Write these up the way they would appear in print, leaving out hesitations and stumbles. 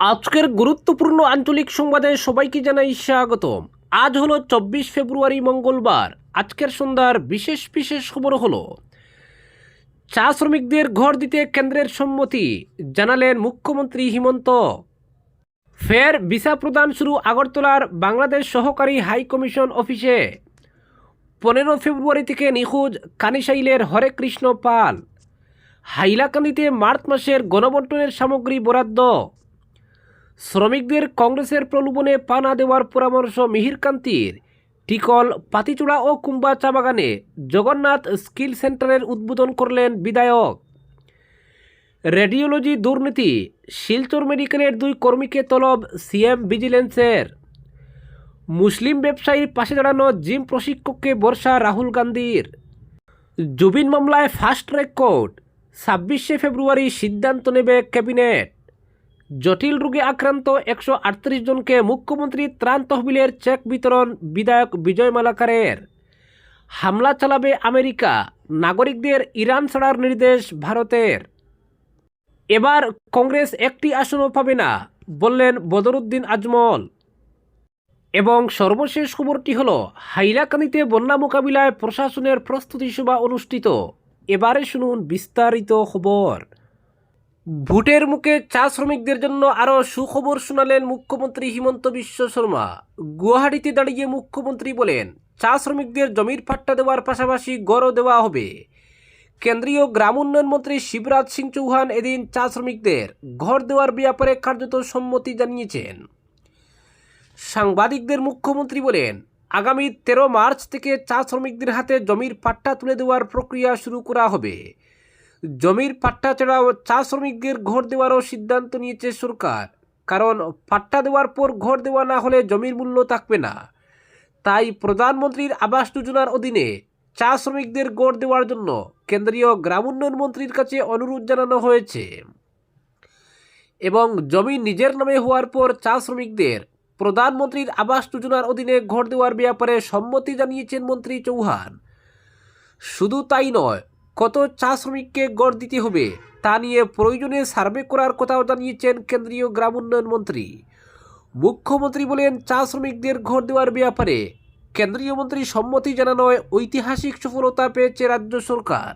আজকের গুরুত্বপূর্ণ আঞ্চলিক সংবাদে সবাইকে জানাই স্বাগতম। আজ হলো 24 ফেব্রুয়ারি মঙ্গলবার। আজকের সন্ধ্যার বিশেষ বিশেষ খবর হলো চা শ্রমিকদের ঘর দিতে কেন্দ্রের সম্মতি জানালেন মুখ্যমন্ত্রী হিমন্ত। ফের ভিসা প্রদান শুরু আগরতলার বাংলাদেশ সহকারী হাই কমিশন অফিসে। 15 ফেব্রুয়ারি থেকে নিখোঁজ কানিসাইলের হরে কৃষ্ণ পাল। হাইলাকান্দিতে মার্চ মাসের গণবন্টনের সামগ্রী বরাদ্দ। শ্রমিকদের কংগ্রেসের প্রলোভনে পা না দেওয়ার পরামর্শ মিহিরকান্তির। টিকল, পাতিচূড়া ও কুম্বা চা বাগানে জগন্নাথ স্কিল সেন্টারের উদ্বোধন করলেন বিধায়ক। রেডিওলজি দুর্নীতি, শিলচর মেডিকেলের 2 কর্মীকে তলব সিএম ভিজিলেন্সের। মুসলিম ব্যবসায়ীর পাশে দাঁড়ানো জিম প্রশিক্ষককে বর্ষা রাহুল গান্ধীর। জুবিন মামলায় ফাস্ট ট্র্যাক কোর্ট, 26 ফেব্রুয়ারি সিদ্ধান্ত নেবে ক্যাবিনেট। জটিল রোগে আক্রান্ত 138 জনকে মুখ্যমন্ত্রী ত্রাণ তহবিলের চেক বিতরণ বিধায়ক বিজয় মালাকারের। হামলা চালাবে আমেরিকা, নাগরিকদের ইরান ছাড়ার নির্দেশ ভারতের। এবার কংগ্রেস একটি আসনও পাবে না বললেন বদরুদ্দিন আজমল। এবং সর্বশেষ খবরটি হল হাইলাকান্দিতে বন্যা মোকাবিলায় প্রশাসনের প্রস্তুতি সভা অনুষ্ঠিত। এবারে শুনুন বিস্তারিত খবর। ভোটের মুখে চা শ্রমিকদের জন্য আরও সুখবর শোনালেন মুখ্যমন্ত্রী হিমন্ত বিশ্ব শর্মা। গুয়াহাটিতে দাঁড়িয়ে মুখ্যমন্ত্রী বলেন, চা শ্রমিকদের জমির পাট্টা দেওয়ার পাশাপাশি গড়ও দেওয়া হবে। কেন্দ্রীয় গ্রাম উন্নয়ন মন্ত্রী শিবরাজ সিং চৌহান এদিন চা শ্রমিকদের ঘর দেওয়ার ব্যাপারে কার্যত সম্মতি জানিয়েছেন। সাংবাদিকদের মুখ্যমন্ত্রী বলেন, আগামী 13 মার্চ থেকে চা শ্রমিকদের হাতে জমির পাট্টা তুলে দেওয়ার প্রক্রিয়া শুরু করা হবে। জমির পাট্টা ছাড়াও চা শ্রমিকদের ঘর দেওয়ারও সিদ্ধান্ত নিয়েছে সরকার, কারণ পাট্টা দেওয়ার পর ঘর দেওয়া না হলে জমির মূল্য থাকবে না। তাই প্রধানমন্ত্রীর আবাস যোজনার অধীনে চা শ্রমিকদের ঘর দেওয়ার জন্য কেন্দ্রীয় গ্রাম উন্নয়ন মন্ত্রীর কাছে অনুরোধ জানানো হয়েছে। এবং জমি নিজের নামে হওয়ার পর চা শ্রমিকদের প্রধানমন্ত্রীর আবাস যোজনার অধীনে ঘর দেওয়ার ব্যাপারে সম্মতি জানিয়েছেন মন্ত্রী চৌহান। শুধু তাই নয়, কত চা শ্রমিককে গড় দিতে হবে তা নিয়ে প্রয়োজনে সার্ভে করার কথাও জানিয়েছেন কেন্দ্রীয় গ্রাম উন্নয়ন মন্ত্রী। মুখ্যমন্ত্রী বলেন, চা শ্রমিকদের ঘর দেওয়ার ব্যাপারে কেন্দ্রীয় মন্ত্রী সম্মতি জানানোয় ঐতিহাসিক সফলতা পেয়েছে রাজ্য সরকার।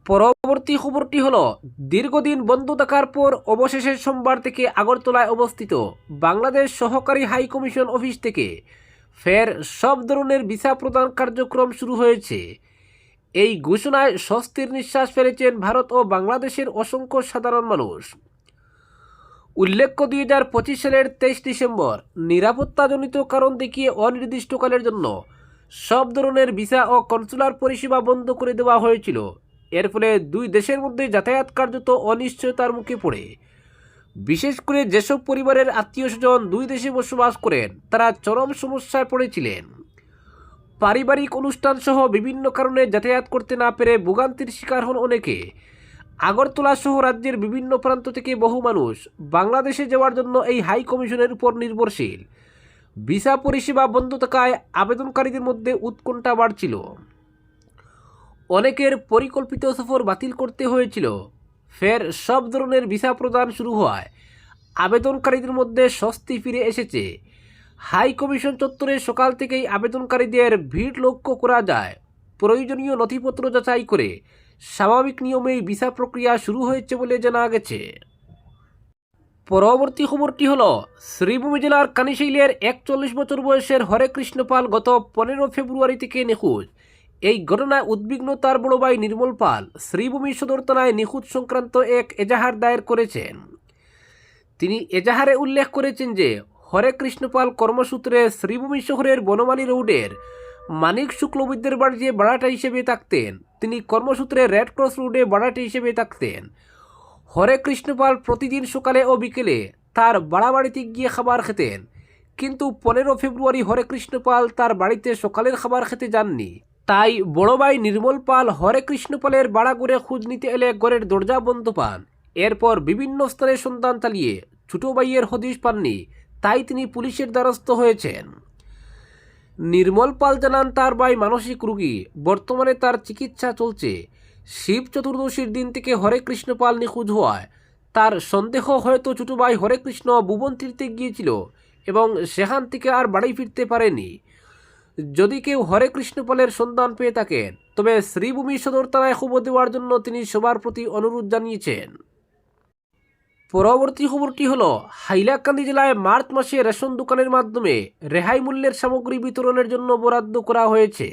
পরবর্তী খবরটি হল, দীর্ঘদিন বন্ধ থাকার পর অবশেষে সোমবার থেকে আগরতলায় অবস্থিত বাংলাদেশ সহকারী হাই কমিশন অফিস থেকে ফের সব ধরনের ভিসা প্রদান কার্যক্রম শুরু হয়েছে। এই ঘোষণায় স্বস্তির নিঃশ্বাস ফেলেছেন ভারত ও বাংলাদেশের অসংখ্য সাধারণ মানুষ। উল্লেখ্য, 2025 সালের 23 ডিসেম্বর নিরাপত্তাজনিত কারণ দেখিয়ে অনির্দিষ্টকালের জন্য সব ধরনের ভিসা ও কনসুলার পরিষেবা বন্ধ করে দেওয়া হয়েছিল। এর ফলে দুই দেশের মধ্যে যাতায়াত কার্যত অনিশ্চয়তার মুখে পড়ে। বিশেষ করে যেসব পরিবারের আত্মীয় স্বজন দুই দেশে বসবাস করেন তারা চরম সমস্যায় পড়েছিলেন। পারিবারিক অনুষ্ঠান সহ বিভিন্ন কারণে যাতায়াত করতে না পেরে ভোগান্তির শিকার হন অনেকে। আগরতলা সহ রাজ্যের বিভিন্ন প্রান্ত থেকে বহু মানুষ বাংলাদেশে যাওয়ার জন্য এই হাই কমিশনের উপর নির্ভরশীল। ভিসা পরিষেবা বন্ধ থাকায় আবেদনকারীদের মধ্যে উৎকণ্ঠা বাড়ছিল। অনেকের পরিকল্পিত সফর বাতিল করতে হয়েছিল। ফের সব ধরনের ভিসা প্রদান শুরু হওয়ায় আবেদনকারীদের মধ্যে স্বস্তি ফিরে এসেছে। হাই কমিশন চত্বরে সকাল থেকেই আবেদনকারীদের ভিড় লক্ষ্য করা যায়। প্রয়োজনীয় নথিপত্র যাচাই করে স্বাভাবিক নিয়মেই ভিসা প্রক্রিয়া শুরু হয়েছে বলে জানা গেছে। পরবর্তী খবরটি হল, শ্রীভূমি জেলার কানিশৈলের 41 বছর বয়সের হরে কৃষ্ণ পাল গত 15 ফেব্রুয়ারি থেকে নিখোঁজ। এই ঘটনায় উদ্বিগ্ন তার বড় ভাই নির্মল পাল শ্রীভূমি সদর থানায় নিখোঁজ সংক্রান্ত এক এজাহার দায়ের করেছেন। তিনি এজাহারে উল্লেখ করেছেন যে হরে কৃষ্ণ পাল কর্মসূত্রে শ্রীভূমি শহরের বনমালী রোডের মানিক শুক্লবৈদ্যের বাড়িতে ভাড়াটে হিসেবে থাকতেন। তিনি কর্মসূত্রে রেড ক্রস রোডে ভাড়াটে হিসেবে থাকতেন। হরে কৃষ্ণ পাল প্রতিদিন সকালে ও বিকেলে তার ভাড়া বাড়িতে গিয়ে খাবার খেতেন, কিন্তু 15 ফেব্রুয়ারি হরে কৃষ্ণ পাল তার বাড়িতে সকালের খাবার খেতে যাননি। তাই বড় ভাই নির্মল পাল হরে কৃষ্ণ পালের বাড়া ঘুরে খোঁজ নিতে এলে ঘরের দরজা বন্ধ পান। এরপর বিভিন্ন স্তরে সন্ধান চালিয়ে ছোট ভাইয়ের হদিশ পাননি, তাই তিনি পুলিশের দ্বারস্থ হয়েছেন। নির্মল পাল জানান, তার ভাই মানসিক রোগী, বর্তমানে তার চিকিৎসা চলছে। শিব চতুর্দশীর দিন থেকে হরে কৃষ্ণ পাল নিখোঁজ হওয়ায় তার সন্দেহ হয়তো ছোটো ভাই হরেকৃষ্ণ ভুবন তীর্থে গিয়েছিল এবং সেখান থেকে আর বাড়ি ফিরতে পারেনি। যদি কেউ হরেকৃষ্ণ পালের সন্ধান পেয়ে থাকেন তবে শ্রীভূমি সদর থানায় খবর দেওয়ার জন্য তিনি সবার প্রতি অনুরোধ জানিয়েছেন। পরবর্তী খবরটি হলো, হাইলাকান্দি জেলায় মার্চ মাসে রেশন দোকানের মাধ্যমে রেহাই মূল্যের সামগ্রী বিতরণের জন্য বরাদ্দ করা হয়েছে।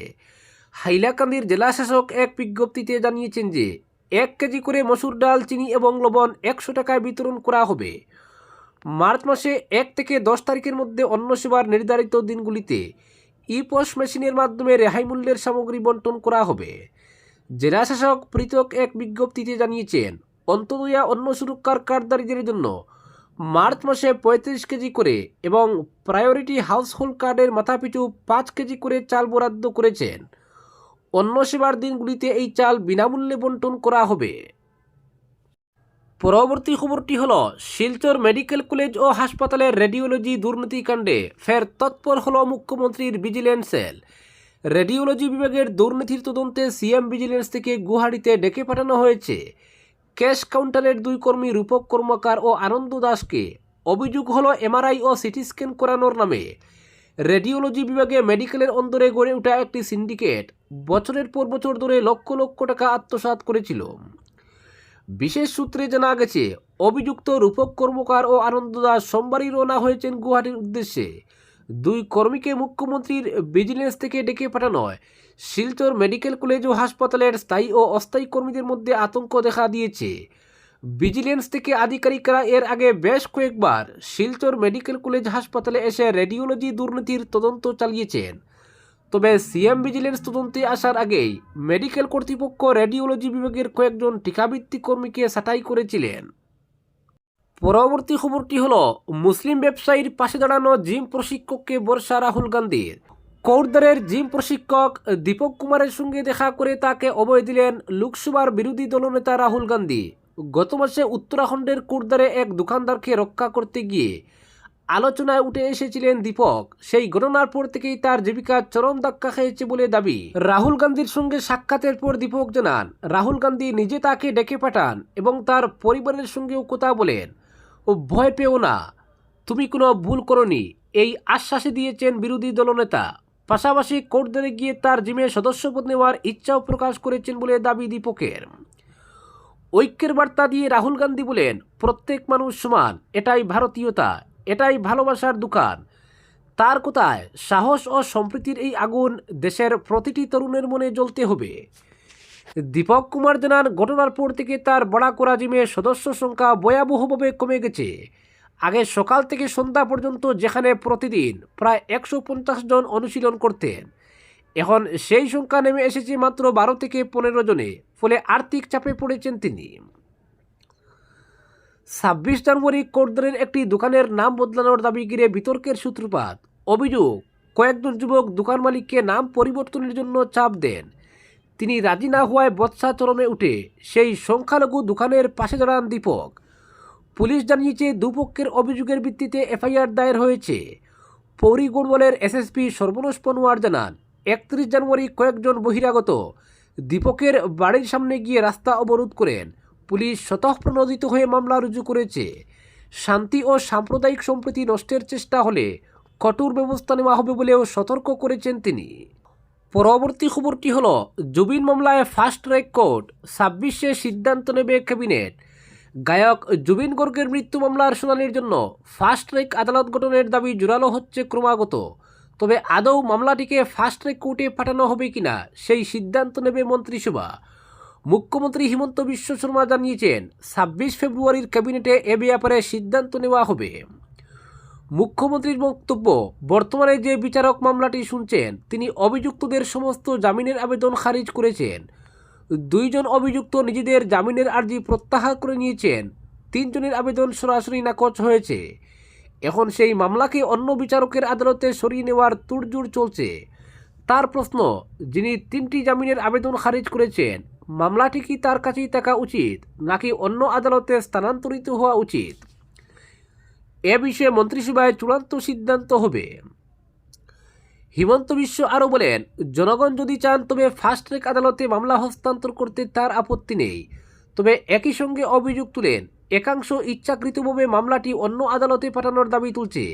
হাইলাকান্দির জেলা শাসক এক বিজ্ঞপ্তিতে জানিয়েছেন যে 1 কেজি করে মসুর ডাল, চিনি এবং লবণ 100 টাকায় বিতরণ করা হবে। মার্চ মাসে 1 থেকে 10 তারিখের মধ্যে অন্ন সেবার নির্ধারিত দিনগুলিতে ই-পস মেশিনের মাধ্যমে রেহাই মূল্যের সামগ্রী বন্টন করা হবে। জেলা শাসক পৃথক এক বিজ্ঞপ্তিতে জানিয়েছেন, অন্তদয়া অন্ন সুরক্ষার কার্ডধারীদের জন্য মার্চ মাসে 35 কেজি করে এবং প্রায়োরিটি হাউসহোল্ড কার্ডের মাথাপিছু 5 কেজি করে চাল বরাদ্দ করেছেন। অন্ন সেবার দিনগুলিতে এই চাল বিনামূল্যে বন্টন করা হবে। পরবর্তী খবরটি হল, শিলচর মেডিকেল কলেজ ও হাসপাতালের রেডিওলজি দুর্নীতিকাণ্ডে ফের তৎপর হল মুখ্যমন্ত্রীর ভিজিলেন্স সেল। রেডিওলজি বিভাগের দুর্নীতির তদন্তে সিএম ভিজিলেন্স থেকে গুয়াহাটিতে ডেকে পাঠানো হয়েছে। ক্যাশ কাউন্টারের 2 কর্মী রূপক কর্মকার ও আনন্দ দাসকে অভিযোগ হলো এমআরআই ও সিটি স্ক্যান করানোর নামে রেডিওলজি বিভাগে মেডিকেলের অন্দরে গড়ে ওঠা একটি সিন্ডিকেট বছরের পর বছর ধরে লক্ষ লক্ষ টাকা আত্মসাৎ করেছিল। বিশেষ সূত্রে জানা গেছে, অভিযুক্ত রূপক কর্মকার ও আনন্দ দাস সোমবারই রওনা হয়েছেন গুয়াহাটির উদ্দেশ্যে। 2 কর্মীকে মুখ্যমন্ত্রীর ভিজিলেন্স থেকে ডেকে পাঠানোয় শিলচর মেডিকেল কলেজ ও হাসপাতালের স্থায়ী ও অস্থায়ী কর্মীদের মধ্যে আতঙ্ক দেখা দিয়েছে। ভিজিলেন্স থেকে আধিকারিকরা এর আগে বেশ কয়েকবার শিলচর মেডিকেল কলেজ হাসপাতালে এসে রেডিওলজি দুর্নীতির তদন্ত চালিয়েছেন। তবে সিএম ভিজিলেন্স তদন্তে আসার আগেই মেডিকেল কর্তৃপক্ষ রেডিওলজি বিভাগের কয়েকজন টিকাভিত্তিক কর্মীকে ছাঁটাই করেছিলেন। পরবর্তী খবরটি হল, মুসলিম ব্যবসায়ীর পাশে দাঁড়ানো জিম প্রশিক্ষককে বর্ষা রাহুল গান্ধীর। কোটদ্বারের জিম প্রশিক্ষক দীপক কুমারের সঙ্গে দেখা করে তাকে অভয় দিলেন লোকসভার বিরোধী দলনেতা রাহুল গান্ধী। গত মাসে উত্তরাখণ্ডের কোটদ্বারে এক দোকানদারকে রক্ষা করতে গিয়ে আলোচনায় উঠে এসেছিলেন দীপক। সেই ঘটনার পর থেকেই তার জীবিকা চরম ধাক্কা খেয়েছে বলে দাবি। রাহুল গান্ধীর সঙ্গে সাক্ষাতের পর দীপক জানান, রাহুল গান্ধী নিজে তাকে ডেকে পাঠান এবং তার পরিবারের সঙ্গেও কথা বলেন। ও ভয় পেও না, তুমি কোনো ভুল করনি, এই আশ্বাসে দিয়েছেন বিরোধী দলনেতা। পাশাপাশি কোটদ্বারে গিয়ে তার জিমে সদস্যপদ নেওয়ার ইচ্ছাও প্রকাশ করেছেন বলে দাবি দীপকের। ঐক্যের বার্তা দিয়ে রাহুল গান্ধী বলেন, প্রত্যেক মানুষ সমান, এটাই ভারতীয়তা, এটাই ভালোবাসার দোকান। তার কথায়, সাহস ও সম্প্রীতির এই আগুন দেশের প্রতিটি তরুণের মনে জ্বলতে হবে। দীপক কুমার জানান, ঘটনার পর থেকে তার বড়া করা জিমের সদস্য সংখ্যা ভয়াবহভাবে কমে গেছে। আগে সকাল থেকে সন্ধ্যা পর্যন্ত যেখানে প্রতিদিন প্রায় 150 জন অনুশীলন করতেন, এখন সেই সংখ্যা নেমে এসেছে মাত্র 12 থেকে 15 জনে। ফলে আর্থিক চাপে পড়েছেন তিনি। 26 জানুয়ারি কোটদ্বারের একটি দোকানের নাম বদলানোর দাবি ঘিরে বিতর্কের সূত্রপাত। অভিযোগ, কয়েকজন যুবক দোকান মালিককে নাম পরিবর্তনের জন্য চাপ দেন। তিনি রাজি না হওয়ায় বচসা চরমে উঠে সেই সংখ্যালঘু দোকানের পাশে দাঁড়ান দীপক। পুলিশ জানিয়েছে, দুপক্ষের অভিযোগের ভিত্তিতে এফআইআর দায়ের হয়েছে। পৌরী গড়ওয়ালের এসএসপি সর্বনাশ পনোয়ার জানান, 31 জানুয়ারি কয়েকজন বহিরাগত দীপকের বাড়ির সামনে গিয়ে রাস্তা অবরোধ করেন। পুলিশ স্বতঃপ্রণোদিত হয়ে মামলা রুজু করেছে। শান্তি ও সাম্প্রদায়িক সম্প্রীতি নষ্টের চেষ্টা হলে কঠোর ব্যবস্থা নেওয়া হবে বলেও সতর্ক করেছেন তিনি। পরবর্তী খবরটি হল, জুবিন মামলায় ফাস্ট ট্র্যাক কোর্ট, 26-এ সিদ্ধান্ত নেবে ক্যাবিনেট। গায়ক জুবিন গর্গের মৃত্যু মামলার শুনানির জন্য ফাস্ট ট্র্যাক আদালত গঠনের দাবি জোরালো হচ্ছে ক্রমাগত। তবে আদৌ মামলাটিকে ফাস্ট ট্র্যাক কোর্টে পাঠানো হবে কিনা সেই সিদ্ধান্ত নেবে মন্ত্রিসভা। মুখ্যমন্ত্রী হিমন্ত বিশ্ব শর্মা জানিয়েছেন, 26 ফেব্রুয়ারির ক্যাবিনেটে এ ব্যাপারে সিদ্ধান্ত নেওয়া হবে। মুখ্যমন্ত্রীর বক্তব্য, বর্তমানে যে বিচারক মামলাটি শুনছেন তিনি অভিযুক্তদের সমস্ত জামিনের আবেদন খারিজ করেছেন। 2 জন অভিযুক্ত নিজেদের জামিনের আর্জি প্রত্যাহার করে নিয়েছেন। 3 জনের আবেদন সরাসরি নাকচ হয়েছে। এখন সেই মামলাকে অন্য বিচারকের আদালতে সরিয়ে নেওয়ার তোড়জোড় চলছে। তার প্রশ্ন, যিনি 3টি জামিনের আবেদন খারিজ করেছেন, মামলাটি কি তার কাছেই থাকা উচিত নাকি অন্য আদালতে স্থানান্তরিত হওয়া উচিত? এ বিষয়ে মন্ত্রিসভায় চূড়ান্ত সিদ্ধান্ত হবে। হিমন্ত বিশ্ব আরও বলেন, জনগণ যদি চান তবে ফাস্ট ট্র্যাক আদালতে মামলা হস্তান্তর করতে তার আপত্তি নেই। তবে একই সঙ্গে অভিযোগ তুলেন, একাংশ ইচ্ছাকৃতভাবে মামলাটি অন্য আদালতে পাঠানোর দাবি তুলছে,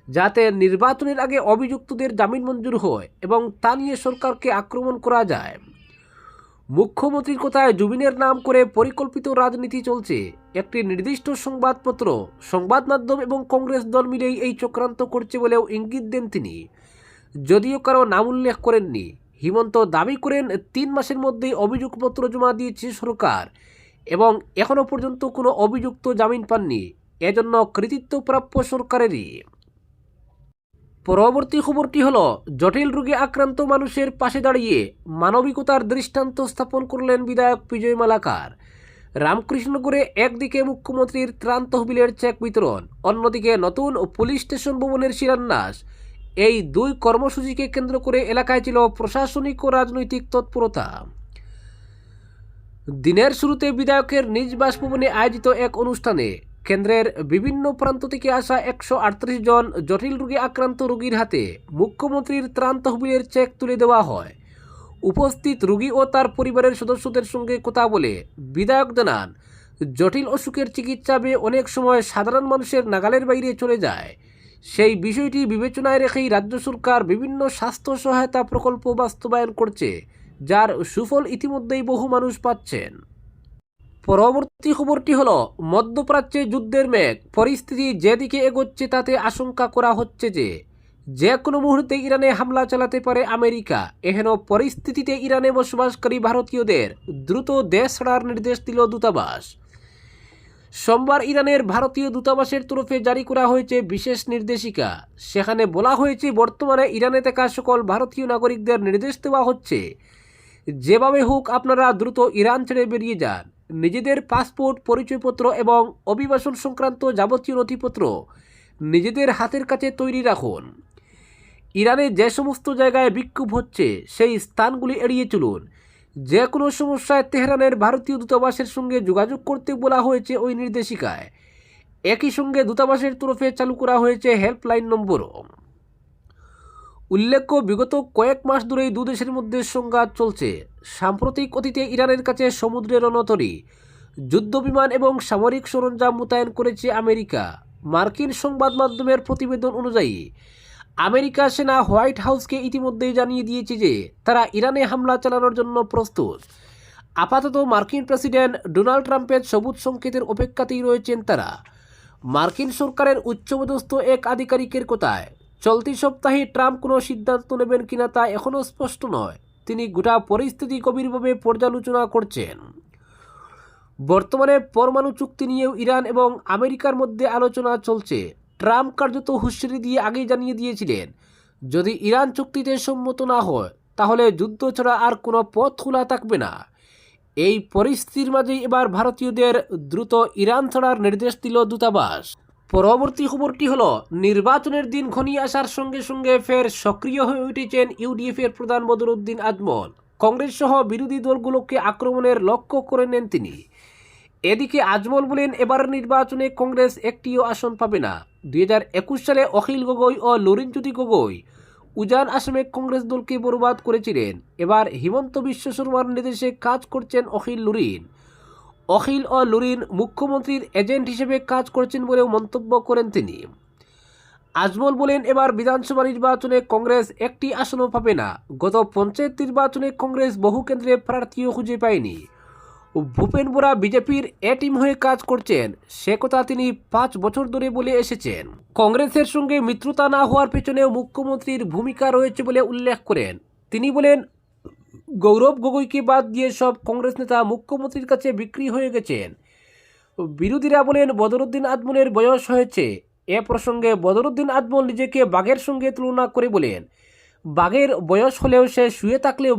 যাতে নির্বাচনের আগে অভিযুক্তদের জামিন মঞ্জুর হয় এবং তা নিয়ে সরকারকে আক্রমণ করা যায়। মুখ্যমন্ত্রীর কথায় জুবিনের নাম করে পরিকল্পিত রাজনীতি চলছে। একটি নির্দিষ্ট সংবাদপত্র, সংবাদ মাধ্যম এবং কংগ্রেস দল মিলেই এই চক্রান্ত করছে বলেও ইঙ্গিত দেন তিনি, যদিও কারো নাম উল্লেখ করেননি। হিমন্ত দাবি করেন 3 মাসের মধ্যেই অভিযোগপত্র জমা দিয়েছে সরকার এবং এখনও পর্যন্ত কোনো অভিযুক্ত জামিন পাননি, এজন্য কৃতিত্ব প্রাপ্য সরকারেরই। পরবর্তী খবরটি হলো, জটিল রোগে আক্রান্ত মানুষের পাশে দাঁড়িয়ে মানবিকতার দৃষ্টান্ত স্থাপন করলেন বিধায়ক বিজয় মালাকার। রামকৃষ্ণগড়ে একদিকে মুখ্যমন্ত্রীর ত্রাণ তহবিলের চেক বিতরণ, অন্যদিকে নতুন পুলিশ স্টেশন ভবনের শিলান্যাস। এই দুই কর্মসূচিকে কেন্দ্র করে এলাকায় ছিল প্রশাসনিক ও রাজনৈতিক তৎপরতা। দিনের শুরুতে বিধায়কের নিজ বাসভবনে আয়োজিত এক অনুষ্ঠানে কেন্দ্রের বিভিন্ন প্রান্ত থেকে আসা 138 জন জটিল রোগে আক্রান্ত রোগীর হাতে মুখ্যমন্ত্রীর ত্রাণ তহবিলের চেক তুলে দেওয়া হয়। উপস্থিত রোগী ও তার পরিবারের সদস্যদের সঙ্গে কথা বলে বিধায়ক জানান, জটিল অসুখের চিকিৎসা অনেক সময় সাধারণ মানুষের নাগালের বাইরে চলে যায়। সেই বিষয়টি বিবেচনায় রেখেই রাজ্য সরকার বিভিন্ন স্বাস্থ্য সহায়তা প্রকল্প বাস্তবায়ন করছে, যার সুফল ইতিমধ্যেই বহু মানুষ পাচ্ছেন। পরবর্তী খবরটি হলো, মধ্যপ্রাচ্যে যুদ্ধের মেঘ, পরিস্থিতি যেদিকে এগোচ্ছে তাতে আশঙ্কা করা হচ্ছে যে কোনো মুহূর্তে ইরানে হামলা চালাতে পারে আমেরিকা। এহেন পরিস্থিতিতে ইরানে বসবাসকারী ভারতীয়দের দ্রুত দেশ ছাড়ার নির্দেশ দিল দূতাবাস। সোমবার ইরানের ভারতীয় দূতাবাসের তরফে জারি করা হয়েছে বিশেষ নির্দেশিকা। সেখানে বলা হয়েছে, বর্তমানে ইরানে থাকা সকল ভারতীয় নাগরিকদের নির্দেশ দেওয়া হচ্ছে, যেভাবে হোক আপনারা দ্রুত ইরান ছেড়ে বেরিয়ে যান। নিজেদের পাসপোর্ট, পরিচয়পত্র এবং অভিবাসন সংক্রান্ত যাবতীয় নথিপত্র নিজেদের হাতের কাছে তৈরি রাখুন। ইরানে যে সমস্ত জায়গায় বিক্ষোভ হচ্ছে সেই স্থানগুলি এড়িয়ে চলুন। যে কোনো সমস্যায় তেহরানের ভারতীয় দূতাবাসের সঙ্গে যোগাযোগ করতে বলা হয়েছে ওই নির্দেশিকায়। একই সঙ্গে দূতাবাসের তরফে চালু করা হয়েছে হেল্পলাইন নম্বরও। উল্লেখ্য, বিগত কয়েক মাস ধরেই দুদেশের মধ্যে সংঘাত চলছে। সাম্প্রতিক অতীতে ইরানের কাছে সমুদ্রের রণতরী, যুদ্ধবিমান এবং সামরিক সরঞ্জাম মোতায়েন করেছে আমেরিকা। মার্কিন সংবাদ মাধ্যমের প্রতিবেদন অনুযায়ী আমেরিকা সেনা হোয়াইট হাউসকে ইতিমধ্যেই জানিয়ে দিয়েছে যে তারা ইরানে হামলা চালানোর জন্য প্রস্তুত। আপাতত মার্কিন প্রেসিডেন্ট ডোনাল্ড ট্রাম্পের সবুজ সংকেতের অপেক্ষাতেই রয়েছেন তারা। মার্কিন সরকারের উচ্চপদস্থ এক আধিকারিকের কথায়, চলতি সপ্তাহে ট্রাম্প কোনো সিদ্ধান্ত নেবেন কিনা তা এখনও স্পষ্ট নয়। তিনি গোটা পরিস্থিতি গভীরভাবে পর্যালোচনা করছেন। বর্তমানে পরমাণু চুক্তি নিয়েও ইরান এবং আমেরিকার মধ্যে আলোচনা চলছে। ট্রাম্প কার্যত হুঁশিয়ারি দিয়ে আগেই জানিয়ে দিয়েছিলেন, যদি ইরান চুক্তিতে সম্মত না হয় তাহলে যুদ্ধ ছাড়া আর কোনো পথ খোলা থাকবে না। এই পরিস্থিতির মাঝেই এবার ভারতীয়দের দ্রুত ইরান ছাড়ার নির্দেশ দিল দূতাবাস। পরবর্তী খবরটি হলো, নির্বাচনের দিন ঘনিয়ে আসার সঙ্গে সঙ্গে ফের সক্রিয় হয়ে উঠেছেন ইউডিএফের প্রধান বদরুদ্দিন আজমল। কংগ্রেস সহ বিরোধী দলগুলোকে আক্রমণের লক্ষ্য করে নেন তিনি। এদিকে আজমল বলেন, এবারের নির্বাচনে কংগ্রেস একটিও আসন পাবে না। 2021 সালে অখিল গগৈ ও লুরিনজ্যোতি গগৈ উজান আসামে কংগ্রেস দলকে বরবাদ করেছিলেন। এবার হিমন্ত বিশ্ব শর্মার নির্দেশে কাজ করছেন অখিল ও লুরিন মুখ্যমন্ত্রীর এজেন্ট হিসেবে কাজ করছেন বলেও মন্তব্য করেন তিনি। আজমল বলেন, এবার বিধানসভা নির্বাচনে কংগ্রেস একটি আসনও পাবে না। গত পঞ্চায়েত নির্বাচনে কংগ্রেস বহু কেন্দ্রে প্রার্থীও খুঁজে পায়নি। ভূপেন বোরা বিজেপির এ টিম হয়ে কাজ করছেন, সে কথা তিনি 5 বছর ধরে বলে এসেছেন। কংগ্রেসের সঙ্গে মিত্রতা না হওয়ার পেছনেও মুখ্যমন্ত্রীর ভূমিকা রয়েছে বলে উল্লেখ করেন তিনি। বলেন, গৌরব গগৈকে বাদ দিয়ে সব কংগ্রেস নেতা মুখ্যমন্ত্রীর কাছে বিক্রি হয়ে গেছেন। বিরোধীরা বলেন, বদরুদ্দিন আজমলের বয়স হয়েছে। এ প্রসঙ্গে বদরুদ্দিন আজমল নিজেকে বাঘের সঙ্গে তুলনা করে বলেন, বাঘের বয়স হলেও সে শুয়ে থাকলেও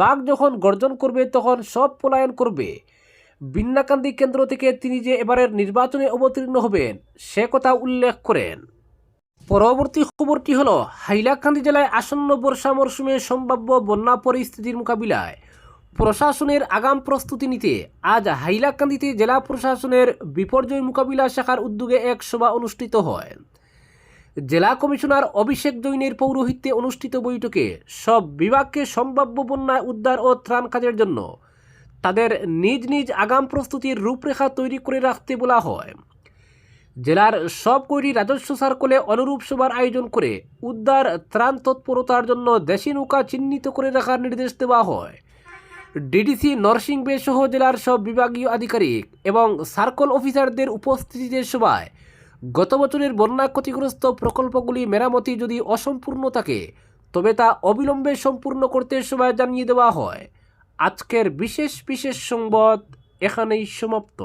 বাঘ যখন গর্জন করবে তখন সব পলায়ন করবে। বিন্নাকান্দি কেন্দ্র থেকে তিনি যে এবারের নির্বাচনে অবতীর্ণ হবেন সে কথা উল্লেখ করেন। পরবর্তী খবরটি হলো, হাইলাকান্দি জেলায় আসন্ন বর্ষা মরশুমে সম্ভাব্য বন্যা পরিস্থিতির মোকাবিলায় প্রশাসনের আগাম প্রস্তুতি নিতে আজ হাইলাকান্দিতে জেলা প্রশাসনের বিপর্যয় মোকাবিলা শাখার উদ্যোগে এক সভা অনুষ্ঠিত হয়। জেলা কমিশনার অভিষেক জৈনের পৌরোহিত্যে অনুষ্ঠিত বৈঠকে সব বিভাগকে সম্ভাব্য বন্যায় উদ্ধার ও ত্রাণ কাজের জন্য তাদের নিজ নিজ আগাম প্রস্তুতির রূপরেখা তৈরি করে রাখতে বলা হয়। জেলার সব কয়টি রাজস্ব সার্কেলে অনুরূপ সভার আয়োজন করে উদ্ধার ত্রাণ তৎপরতার জন্য দেশি নৌকা চিহ্নিত করে রাখার নির্দেশ দেওয়া হয়। ডিডিসি নরসিংহ বে সহ জেলার সব বিভাগীয় আধিকারিক এবং সার্কেল অফিসারদের উপস্থিতিতে সভায় গত বছরের বন্যা ক্ষতিগ্রস্ত প্রকল্পগুলি মেরামতি যদি অসম্পূর্ণ থাকে তবে তা অবিলম্বে সম্পূর্ণ করতে সভায় জানিয়ে দেওয়া হয়। আজকের বিশেষ সংবাদ এখানেই সমাপ্ত।